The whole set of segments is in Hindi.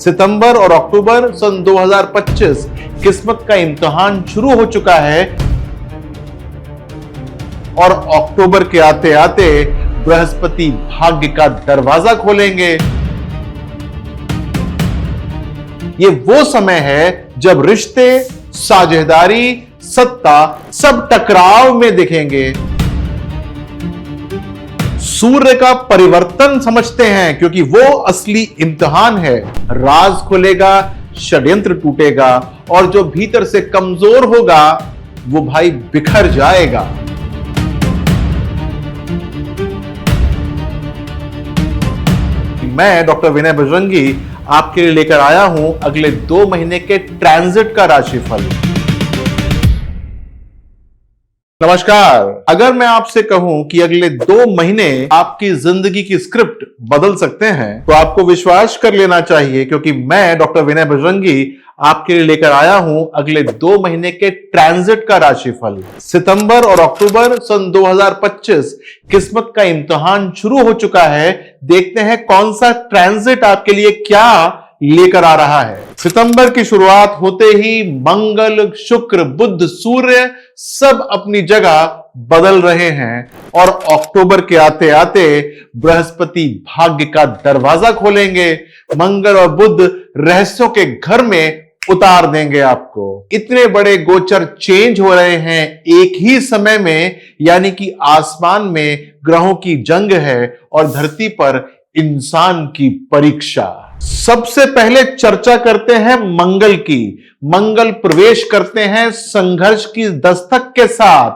सितंबर और अक्टूबर सन 2025 किस्मत का इम्तिहान शुरू हो चुका है और अक्टूबर के आते आते बृहस्पति भाग्य का दरवाजा खोलेंगे। ये वो समय है जब रिश्ते, साझेदारी, सत्ता सब टकराव में दिखेंगे। सूर्य का परिवर्तन समझते हैं क्योंकि वो असली इम्तिहान है। राज खुलेगा, षड्यंत्र टूटेगा और जो भीतर से कमजोर होगा वो भाई बिखर जाएगा। मैं डॉक्टर विनय बजरंगी आपके लिए लेकर आया हूं अगले 2 महीने के ट्रांजिट का राशिफल। नमस्कार। अगर मैं आपसे कहूं कि अगले 2 महीने आपकी जिंदगी की स्क्रिप्ट बदल सकते हैं तो आपको विश्वास कर लेना चाहिए क्योंकि मैं डॉक्टर विनय बजरंगी आपके लिए लेकर आया हूं अगले 2 महीने के ट्रांजिट का राशिफल। सितंबर और अक्टूबर सन 2025 किस्मत का इम्तिहान शुरू हो चुका है। देखते हैं कौन सा ट्रांजिट आपके लिए क्या लेकर आ रहा है। सितंबर की शुरुआत होते ही मंगल, शुक्र, बुध, सूर्य सब अपनी जगह बदल रहे हैं और अक्टूबर के आते आते बृहस्पति भाग्य का दरवाजा खोलेंगे। मंगल और बुध रहस्यों के घर में उतार देंगे आपको। इतने बड़े गोचर चेंज हो रहे हैं एक ही समय में, यानी कि आसमान में ग्रहों की जंग है और धरती पर इंसान की परीक्षा। सबसे पहले चर्चा करते हैं मंगल की। मंगल प्रवेश करते हैं संघर्ष की दस्तक के साथ।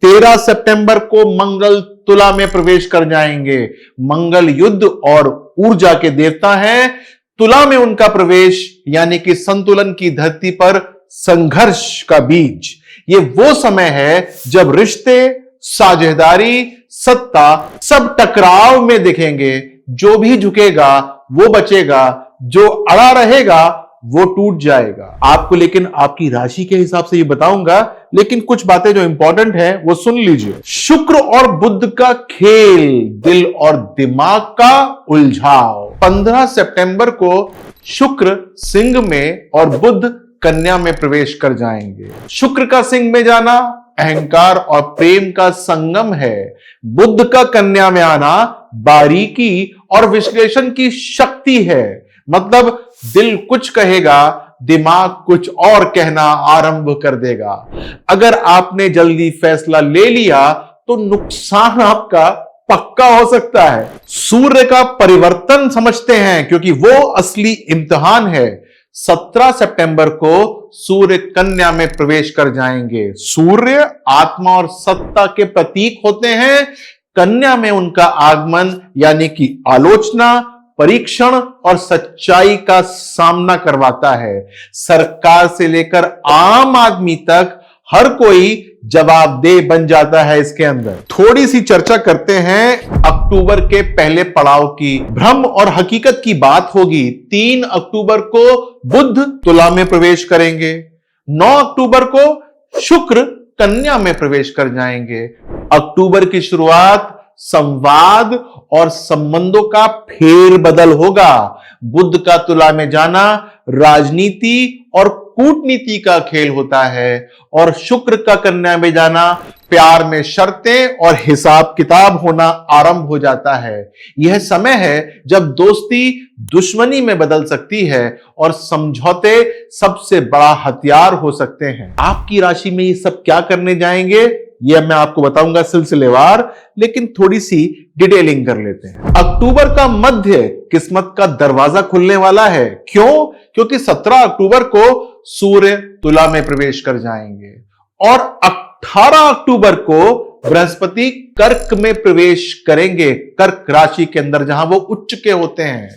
13 सितंबर को मंगल तुला में प्रवेश कर जाएंगे। मंगल युद्ध और ऊर्जा के देवता हैं। तुला में उनका प्रवेश यानी कि संतुलन की धरती पर संघर्ष का बीज। ये वो समय है जब रिश्ते, साझेदारी, सत्ता सब टकराव में दिखेंगे। जो भी झुकेगा वो बचेगा, जो अड़ा रहेगा वो टूट जाएगा। आपको लेकिन आपकी राशि के हिसाब से ये बताऊंगा, लेकिन कुछ बातें जो इंपॉर्टेंट है वो सुन लीजिए। शुक्र और बुध का खेल, दिल और दिमाग का उलझाव। 15 सितंबर को शुक्र सिंह में और बुध कन्या में प्रवेश कर जाएंगे। शुक्र का सिंह में जाना अहंकार और प्रेम का संगम है। बुध का कन्या में आना बारीकी और विश्लेषण की शक्ति है। मतलब दिल कुछ कहेगा, दिमाग कुछ और कहना आरंभ कर देगा। अगर आपने जल्दी फैसला ले लिया तो नुकसान आपका पक्का हो सकता है। सूर्य का परिवर्तन समझते हैं क्योंकि वो असली इम्तिहान है। 17 सितंबर को सूर्य कन्या में प्रवेश कर जाएंगे। सूर्य आत्मा और सत्ता के प्रतीक होते हैं। कन्या में उनका आगमन यानी कि आलोचना, परीक्षण और सच्चाई का सामना करवाता है। सरकार से लेकर आम आदमी तक हर कोई जवाबदेह बन जाता है इसके अंदर। थोड़ी सी चर्चा करते हैं अक्टूबर के पहले पड़ाव की। भ्रम और हकीकत की बात होगी। 3 अक्टूबर को बुध तुला में प्रवेश करेंगे। 9 अक्टूबर को शुक्र कन्या में प्रवेश कर जाएंगे। अक्टूबर की शुरुआत संवाद और संबंधों का फेरबदल होगा। बुध का तुला में जाना राजनीति और कूटनीति का खेल होता है और शुक्र का कन्या में जाना प्यार में शर्तें और हिसाब किताब होना आरंभ हो जाता है। यह समय है जब दोस्ती दुश्मनी में बदल सकती है और समझौते सबसे बड़ा हथियार हो सकते हैं। आपकी राशि में ये सब क्या करने जाएंगे यह मैं आपको बताऊंगा सिलसिलेवार, लेकिन थोड़ी सी डिटेलिंग कर लेते हैं। अक्टूबर का मध्य किस्मत का दरवाजा खुलने वाला है। क्यों? क्योंकि 17 अक्टूबर को सूर्य तुला में प्रवेश कर जाएंगे और 18 अक्टूबर को बृहस्पति कर्क में प्रवेश करेंगे, कर्क राशि के अंदर जहां वो उच्च के होते हैं।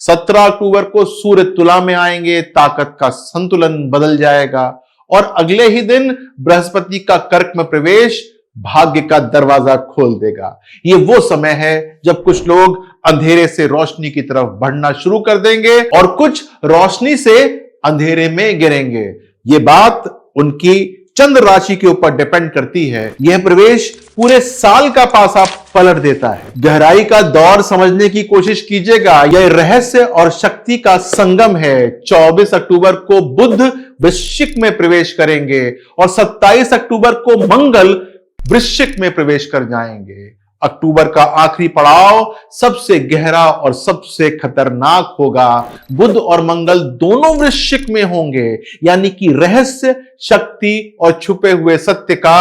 17 अक्टूबर को सूर्य तुला में आएंगे, ताकत का संतुलन बदल जाएगा और अगले ही दिन बृहस्पति का कर्क में प्रवेश भाग्य का दरवाजा खोल देगा। ये वो समय है जब कुछ लोग अंधेरे से रोशनी की तरफ बढ़ना शुरू कर देंगे और कुछ रोशनी से अंधेरे में गिरेंगे। ये बात उनकी चंद्र राशि के ऊपर डिपेंड करती है। यह प्रवेश पूरे साल का पासा पलट देता है। गहराई का दौर समझने की कोशिश कीजिएगा। यह रहस्य और शक्ति का संगम है। 24 अक्टूबर को बुध वृश्चिक में प्रवेश करेंगे और 27 अक्टूबर को मंगल वृश्चिक में प्रवेश कर जाएंगे। अक्टूबर का आखिरी पड़ाव सबसे गहरा और सबसे खतरनाक होगा। बुध और मंगल दोनों वृश्चिक में होंगे, यानी कि रहस्य, शक्ति और छुपे हुए सत्य का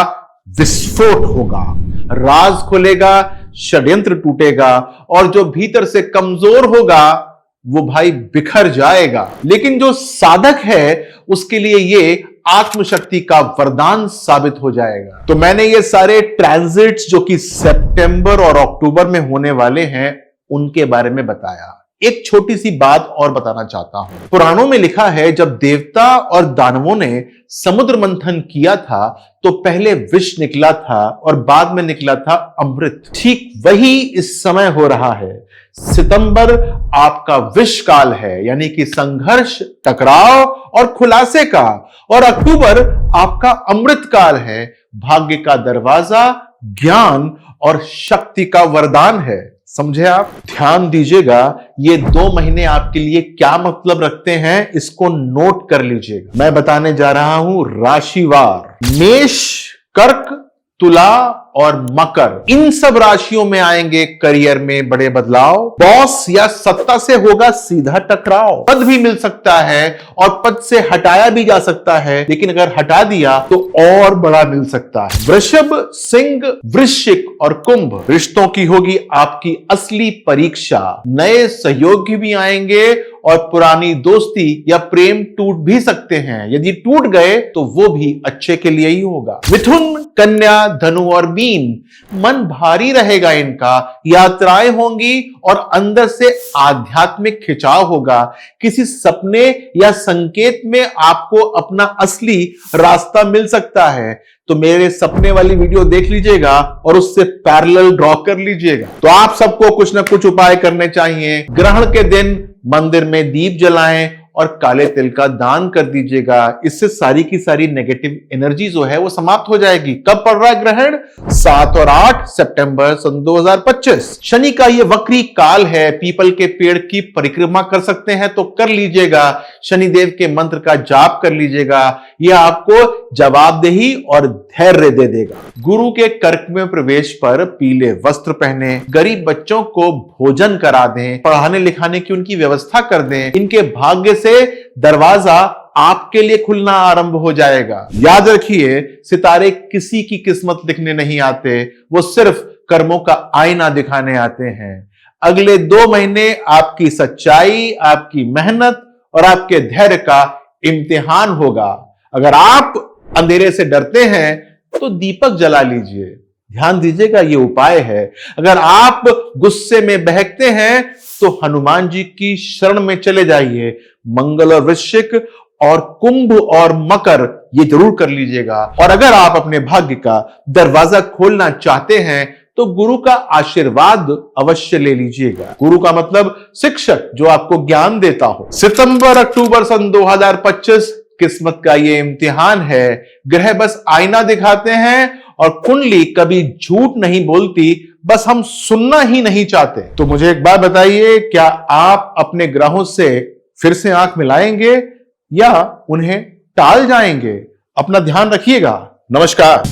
विस्फोट होगा। राज खुलेगा, षड्यंत्र टूटेगा और जो भीतर से कमजोर होगा वो भाई बिखर जाएगा। लेकिन जो साधक है उसके लिए ये आत्मशक्ति का वरदान साबित हो जाएगा। तो मैंने ये सारे ट्रांजिट्स जो कि सितंबर और अक्टूबर में होने वाले हैं उनके बारे में बताया। एक छोटी सी बात और बताना चाहता हूं। पुराणों में लिखा है जब देवता और दानवों ने समुद्र मंथन किया था तो पहले विष निकला था और बाद में निकला था अमृत। ठीक वही इस समय हो रहा है। सितंबर आपका विष काल है, यानी कि संघर्ष, टकराव और खुलासे का, और अक्टूबर आपका अमृत काल है, भाग्य का दरवाजा, ज्ञान और शक्ति का वरदान है। समझे आप? ध्यान दीजिएगा, ये 2 महीने आपके लिए क्या मतलब रखते हैं इसको नोट कर लीजिएगा। मैं बताने जा रहा हूं राशिवार। मेष, कर्क, तुला और मकर, इन सब राशियों में आएंगे करियर में बड़े बदलाव। बॉस या सत्ता से होगा सीधा टकराव। पद भी मिल सकता है और पद से हटाया भी जा सकता है, लेकिन अगर हटा दिया तो और बड़ा मिल सकता है। वृषभ, सिंह, वृश्चिक और कुंभ, रिश्तों की होगी आपकी असली परीक्षा। नए सहयोगी भी आएंगे और पुरानी दोस्ती या प्रेम टूट भी सकते हैं। यदि टूट गए तो वो भी अच्छे के लिए ही होगा। मिथुन, कन्या, धनु और मीन, मन भारी रहेगा इनका। यात्राएं होंगी और अंदर से आध्यात्मिक खिंचाव होगा। किसी सपने या संकेत में आपको अपना असली रास्ता मिल सकता है। तो मेरे सपने वाली वीडियो देख लीजिएगा और उससे पैरेलल ड्रॉ कर लीजिएगा। तो आप सबको कुछ ना कुछ उपाय करने चाहिए। ग्रहण के दिन मंदिर में दीप जलाएं और काले तिल का दान कर दीजिएगा। इससे सारी की सारी नेगेटिव एनर्जी जो है वो समाप्त हो जाएगी। कब पड़ रहा है ग्रहण? 7 और 8 सितंबर सन 2025। शनि का ये वक्री काल है। पीपल के पेड़ की परिक्रमा कर सकते हैं तो कर लीजिएगा। शनिदेव के मंत्र का जाप कर लीजिएगा। यह आपको जवाबदेही और धैर्य दे देगा। गुरु के कर्क में प्रवेश पर पीले वस्त्र पहने, गरीब बच्चों को भोजन करा दें, पढ़ाने लिखाने की उनकी व्यवस्था कर दें। इनके भाग्य से दरवाजा आपके लिए खुलना आरंभ हो जाएगा। याद रखिए, सितारे किसी की किस्मत लिखने नहीं आते, वो सिर्फ कर्मों का आईना दिखाने आते हैं। अगले 2 महीने आपकी सच्चाई, आपकी मेहनत और आपके धैर्य का इम्तिहान होगा। अगर आप अंधेरे से डरते हैं तो दीपक जला लीजिए। ध्यान दीजिएगा, ये उपाय है। अगर आप गुस्से में बहकते हैं तो हनुमान जी की शरण में चले जाइए। मंगल और वृश्चिक और कुंभ और मकर ये जरूर कर लीजिएगा। और अगर आप अपने भाग्य का दरवाजा खोलना चाहते हैं तो गुरु का आशीर्वाद अवश्य ले लीजिएगा। गुरु का मतलब शिक्षक जो आपको ज्ञान देता हो। सितंबर अक्टूबर सन 2025 किस्मत का ये इम्तिहान है। ग्रह बस आईना दिखाते हैं और कुंडली कभी झूठ नहीं बोलती, बस हम सुनना ही नहीं चाहते। तो मुझे एक बात बताइए, क्या आप अपने ग्रहों से फिर से आंख मिलाएंगे या उन्हें टाल जाएंगे? अपना ध्यान रखिएगा। नमस्कार।